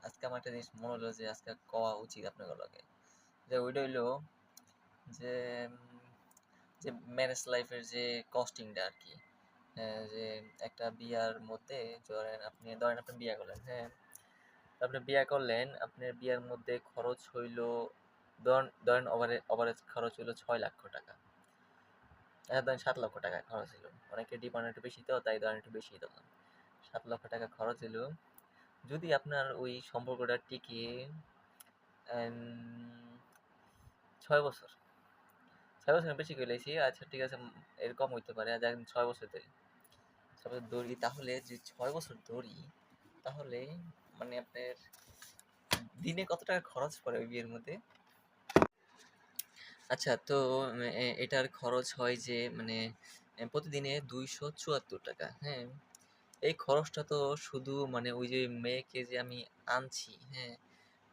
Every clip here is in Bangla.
আজকে আমার একটা জিনিস মনে হলো যে আজকে কওয়া উচিত আপনাদের লগে। যে ওইটা হইলো যে যে ম্যারেজ লাইফের যে কস্টিংটা আরকি। যে একটা বিয়ার মধ্যে ধরেন আপনি বিয়া করলেন, হ্যাঁ? তো আপনি বিয়া করলেন, আপনার বিয়ার মধ্যে খরচ হইলো ধরেন ওভারেজ খরচ হইলো ৳৬,০০,০০০। ধরেন ৳৭,০০,০০০ খরচ হইলো। অনেকের ডিমান্ড একটু বেশি তো তাই ধরেন একটু বেশিই ধরলাম। ৳৭,০০,০০০ খরচ হইলো। যদি আপনার ওই সম্পর্কটা টিকে অ্যান ৬ বছর। ৬ বছরের বেশি কইলাইছি। আচ্ছা ঠিক আছে এর কম হইতে পারে। ধরেন ৬ বছর ধরি। ৬ বছর ধরি তাহলে যে ৬ বছর ধরি তাহলে মানে আপনার দিনে কত টাকা খরচ পড়ে ওই বিয়ের মধ্যে? আচ্ছা তো এটার খরচ হয় যে মানে প্রতিদিনে ৳২৭৪, হ্যাঁ? এই খরচটা তো শুধু মানে ওই যে মেয়েকে যে আমি আনছি, হ্যাঁ?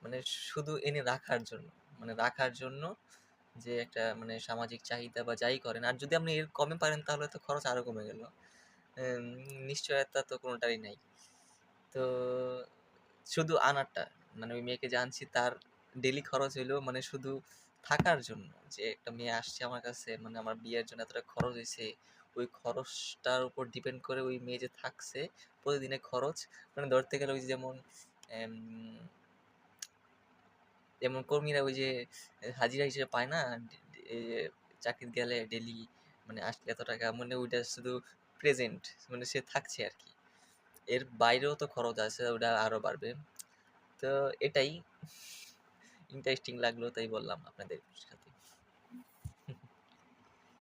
মানে শুধু এনে রাখার জন্য। মানে রাখার জন্য যে একটা মানে সামাজিক চাহিদা বা যাই করেন। আর যদি আপনি এর কমে পারেন তাহলে তো খরচ আরো কমে গেল। এম নিশ্চয়তা তো কোনটারই নাই। তো শুধু আনারটা মানে ওই মেয়েকে যে আনছি তার ডেইলি খরচ হইলো মানে শুধু থাকার জন্য। যে একটা মেয়ে আসছে আমার কাছে মানে আমার বিয়ের জন্য এত টাকা খরচ হইছে। ওই খরচটার উপর ডিপেন্ড করে ওই মেয়ে যে থাকছে প্রতিদিনের খরচ মানে ধরতে গেলে ওই যে এম যেমন কর্মীরা ওই যে হাজিরা হিসেবে পায় না? এই যে চাকরিতে গেলে ডেইলি মানে আসলে এত টাকা মানে ওইটা শুধু প্রেজেন্ট মানে সে থাকছে আরকি। এর বাইরেও তো খরচ আছে ওটা আরো বাড়বে। তো এটাই ইন্টারেস্টিং লাগলো তাই বললাম আপনাদের সাথে।